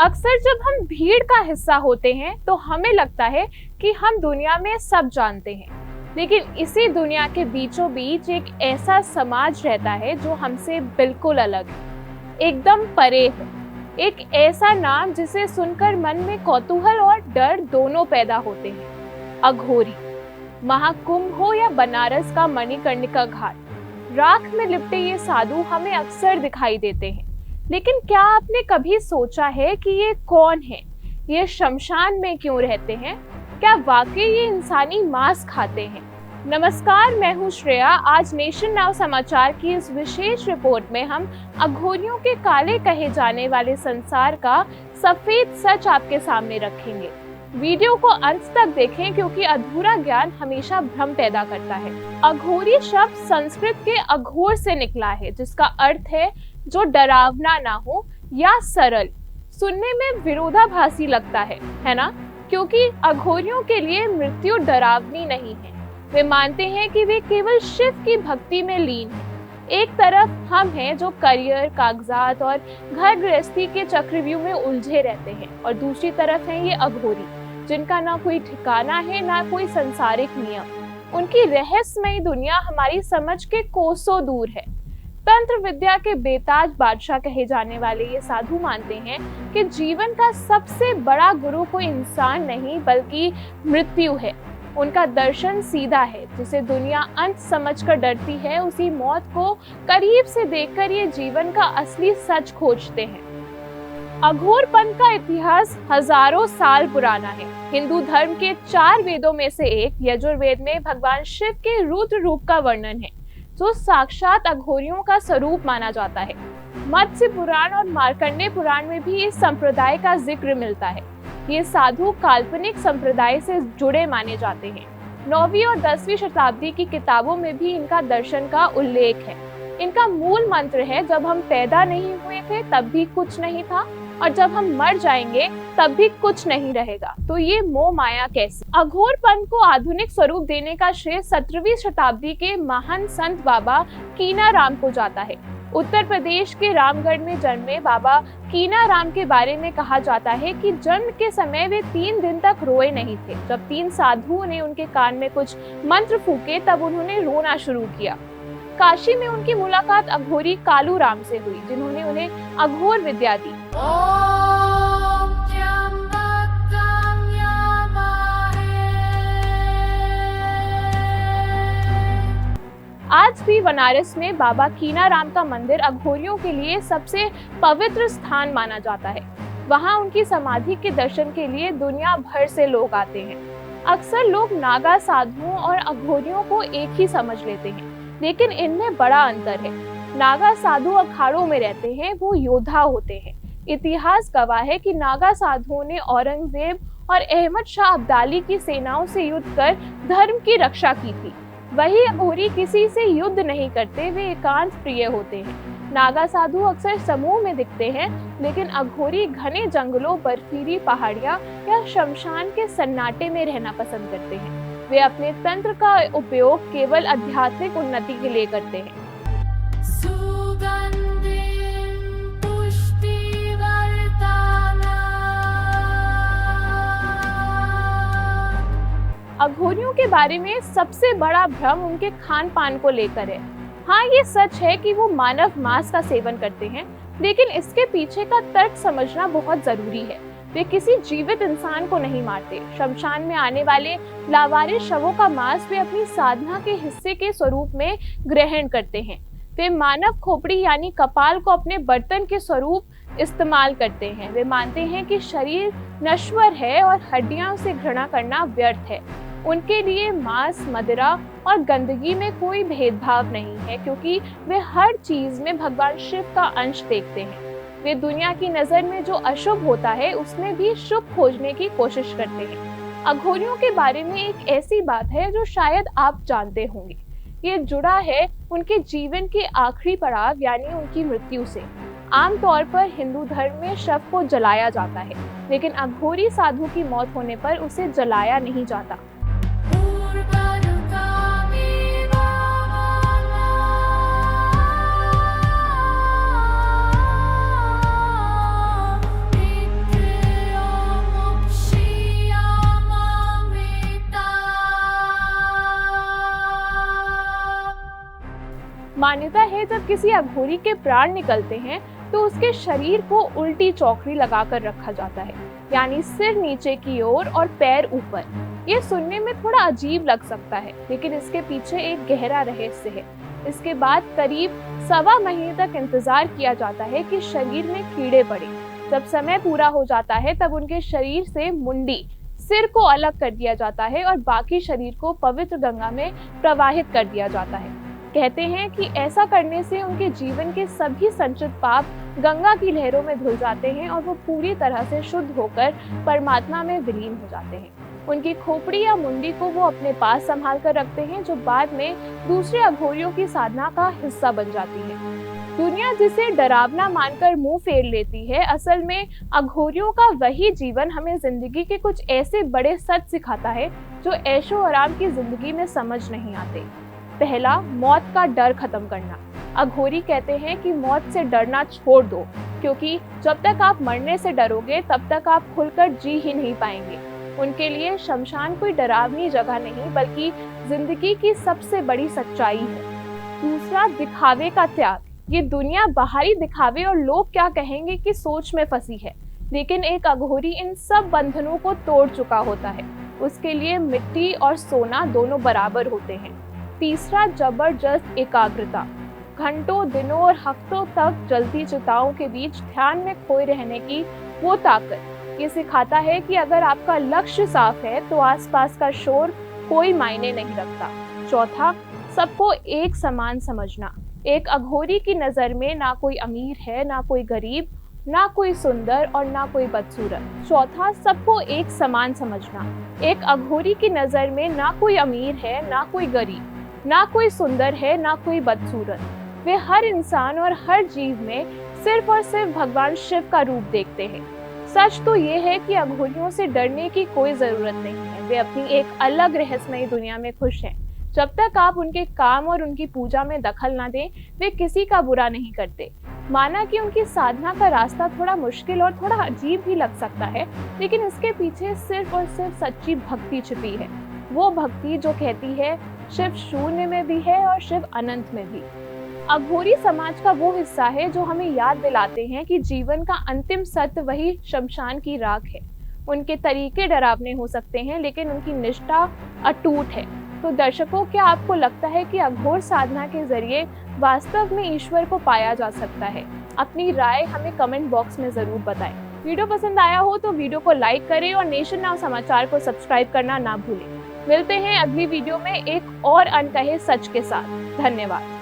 अक्सर जब हम भीड़ का हिस्सा होते हैं तो हमें लगता है कि हम दुनिया में सब जानते हैं, लेकिन इसी दुनिया के बीचों बीच एक ऐसा समाज रहता है जो हमसे बिल्कुल अलग है, एकदम परे है। एक ऐसा नाम जिसे सुनकर मन में कौतूहल और डर दोनों पैदा होते हैं, अघोरी। महाकुंभ हो या बनारस का मणिकर्णिका घाट, राख में लिपटे ये साधु हमें अक्सर दिखाई देते हैं। लेकिन क्या आपने कभी सोचा है कि ये कौन है? ये शमशान में क्यों रहते हैं? क्या वाकई ये इंसानी मांस खाते हैं? नमस्कार, मैं हूँ श्रेया। आज नेशन नाउ समाचार की इस विशेष रिपोर्ट में हम अघोरियों के काले कहे जाने वाले संसार का सफेद सच आपके सामने रखेंगे। वीडियो को अंत तक देखें क्योंकि अधूरा ज्ञान हमेशा भ्रम पैदा करता है। अघोरी शब्द संस्कृत के अघोर से निकला है, जिसका अर्थ है जो डरावना ना हो या सरल। सुनने में विरोधाभासी लगता है ना? क्योंकि अघोरियों के लिए मृत्यु डरावनी नहीं है। वे मानते हैं कि वे केवल शिव की भक्ति में लीन हैं। एक तरफ हम हैं जो करियर, कागजात और घर गृहस्थी के चक्रव्यूह में उलझे रहते हैं, और दूसरी तरफ हैं ये अघोरी, जिनका ना कोई ठिकाना है ना कोई संसारिक नियम। उनकी रहस्यमयी दुनिया हमारी समझ के कोसों दूर है। तंत्र विद्या के बेताज बादशाह कहे जाने वाले ये साधु मानते हैं कि जीवन का सबसे बड़ा गुरु कोई इंसान नहीं बल्कि मृत्यु है। उनका दर्शन सीधा है, जिसे दुनिया अंत समझकर डरती है, उसी मौत को करीब से देखकर ये जीवन का असली सच खोजते हैं। अघोरपंथ का इतिहास हजारों साल पुराना है। हिंदू धर्म के 4 वेदों में से एक यजुर्वेद में भगवान शिव के रुद्र रूप का वर्णन है, जो साक्षात अघोरियों का स्वरूप माना जाता है। मत्स्य पुराण और मार्कंडेय पुराण में भी इस संप्रदाय का जिक्र मिलता है। ये साधु काल्पनिक संप्रदाय से जुड़े माने जाते हैं। 9वीं और 10वीं शताब्दी की किताबों में भी इनका दर्शन का उल्लेख है। इनका मूल मंत्र है, जब हम पैदा नहीं हुए थे तब भी कुछ नहीं था, और जब हम मर जाएंगे तब भी कुछ नहीं रहेगा। तो ये मोह माया कैसी? अघोर पंथ को आधुनिक स्वरूप देने का श्रेय 17वीं शताब्दी के महान संत बाबा कीनाराम को जाता है। उत्तर प्रदेश के रामगढ़ में जन्मे बाबा कीनाराम के बारे में कहा जाता है कि जन्म के समय वे 3 दिन तक रोए नहीं थे। जब 3 साधुओं ने उनके कान में कुछ मंत्र फूके तब उन्होंने रोना शुरू किया। काशी में उनकी मुलाकात अघोरी कालू राम से हुई, जिन्होंने उन्हें अघोर विद्या दी। आज भी बनारस में बाबा कीनाराम का मंदिर अघोरियों के लिए सबसे पवित्र स्थान माना जाता है। वहां उनकी समाधि के दर्शन के लिए दुनिया भर से लोग आते हैं। अक्सर लोग नागा साधुओं और अघोरियों को एक ही समझ लेते हैं, लेकिन इनमें बड़ा अंतर है। नागा साधु अखाड़ों में रहते हैं, वो योद्धा होते हैं। इतिहास गवाह है कि नागा साधुओं ने औरंगजेब और अहमद शाह अब्दाली की सेनाओं से युद्ध कर धर्म की रक्षा की थी। वही अघोरी किसी से युद्ध नहीं करते, वे एकांत प्रिय होते हैं। नागा साधु अक्सर समूह में दिखते हैं, लेकिन अघोरी घने जंगलों, बर्फीली पहाड़ियां या शमशान के सन्नाटे में रहना पसंद करते हैं। वे अपने तंत्र का उपयोग केवल आध्यात्मिक उन्नति के लिए करते हैं। अघोरियों के बारे में सबसे बड़ा भ्रम उनके खान पान को लेकर है। हाँ, ये सच है कि वो मानव मांस का सेवन करते हैं, लेकिन इसके पीछे का तर्क समझना बहुत जरूरी है। वे किसी जीवित इंसान को नहीं मारते। शमशान में आने वाले लावारिस शवों का मांस वे अपनी साधना के हिस्से के स्वरूप में ग्रहण करते हैं। वे मानव खोपड़ी यानी कपाल को अपने बर्तन के स्वरूप इस्तेमाल करते हैं। वे मानते हैं कि शरीर नश्वर है और हड्डियां से घृणा करना व्यर्थ है। उनके लिए मांस, मदिरा और गंदगी में कोई भेदभाव नहीं है, क्योंकि वे हर चीज में भगवान शिव का अंश देखते हैं। वे दुनिया की नजर में जो अशुभ होता है उसमें भी शुभ खोजने की कोशिश करते हैं। अघोरियों के बारे में एक ऐसी बात है जो शायद आप जानते होंगे। ये जुड़ा है उनके जीवन के आखिरी पड़ाव यानी उनकी मृत्यु से। आमतौर पर हिंदू धर्म में शव को जलाया जाता है, लेकिन अघोरी साधु की मौत होने पर उसे जलाया नहीं जाता। मान्यता है जब किसी अघोरी के प्राण निकलते हैं तो उसके शरीर को उल्टी चौकड़ी लगाकर रखा जाता है, यानी सिर नीचे की ओर और पैर ऊपर। ये सुनने में थोड़ा अजीब लग सकता है, लेकिन इसके पीछे एक गहरा रहस्य है। इसके बाद करीब 1.25 महीने तक इंतजार किया जाता है कि शरीर में कीड़े पड़े। जब समय पूरा हो जाता है तब उनके शरीर से मुंडी, सिर को अलग कर दिया जाता है और बाकी शरीर को पवित्र गंगा में प्रवाहित कर दिया जाता है। कहते हैं कि ऐसा करने से उनके जीवन के सभी संचित पाप गंगा की लहरों में धुल जाते हैं और वो पूरी तरह से शुद्ध होकर परमात्मा में विलीन हो जाते हैं। उनकी खोपड़ी या मुंडी को वो अपने पास संभाल कर रखते हैं, जो बाद में दूसरे अघोरियों की साधना का हिस्सा बन जाती है। दुनिया जिसे डरावना मानकर मुंह फेर लेती है, असल में अघोरियों का वही जीवन हमें जिंदगी के कुछ ऐसे बड़े सच सिखाता है जो ऐशो आराम की जिंदगी में समझ नहीं आते। पहला, मौत का डर खत्म करना। अघोरी कहते हैं कि मौत से डरना छोड़ दो, क्योंकि जब तक आप मरने से डरोगे तब तक आप खुलकर जी ही नहीं पाएंगे। उनके लिए शमशान कोई डरावनी जगह नहीं, बल्कि जिंदगी की सबसे बड़ी सच्चाई है। दूसरा, दिखावे का त्याग। ये दुनिया बाहरी दिखावे और लोग क्या कहेंगे की सोच में फंसी है, लेकिन एक अघोरी इन सब बंधनों को तोड़ चुका होता है। उसके लिए मिट्टी और सोना दोनों बराबर होते हैं। तीसरा, जबरदस्त एकाग्रता। घंटों, दिनों और हफ्तों तक जलती चिताओं के बीच ध्यान में खोए रहने की वो ताकत। ये सिखाता है कि अगर आपका लक्ष्य साफ है तो आसपास का शोर कोई मायने नहीं रखता। चौथा, सबको एक समान समझना। एक अघोरी की नजर में ना कोई अमीर है, ना कोई गरीब, ना कोई सुंदर और ना कोई बदसूरत। चौथा, सबको एक समान समझना। एक अघोरी की नजर में ना कोई अमीर है, ना कोई गरीब, ना कोई सुंदर है, ना कोई बदसूरत। वे हर इंसान और हर जीव में सिर्फ और सिर्फ भगवान शिव का रूप देखते हैं। सच तो ये है कि अघोरियों से डरने की कोई जरूरत नहीं है। वे अपनी एक अलग रहस्यमयी दुनिया में खुश हैं। जब तक आप उनके काम और उनकी पूजा में दखल ना दें, वे किसी का बुरा नहीं करते। माना कि उनकी साधना का रास्ता थोड़ा मुश्किल और थोड़ा अजीब भी लग सकता है, लेकिन इसके पीछे सिर्फ और सिर्फ सच्ची भक्ति छिपी है। वो भक्ति जो कहती है शिव शून्य में भी है और शिव अनंत में भी। अघोरी समाज का वो हिस्सा है जो हमें याद दिलाते हैं कि जीवन का अंतिम सत्य वही शमशान की राख है। उनके तरीके डरावने हो सकते हैं, लेकिन उनकी निष्ठा अटूट है। तो दर्शकों, क्या आपको लगता है कि अघोर साधना के जरिए वास्तव में ईश्वर को पाया जा सकता है? अपनी राय हमें कमेंट बॉक्स में जरूर बताएं। वीडियो पसंद आया हो तो वीडियो को लाइक करें और नेशन नाउ समाचार को सब्सक्राइब करना ना भूलें। मिलते हैं अगली वीडियो में एक और अनकहे सच के साथ। धन्यवाद।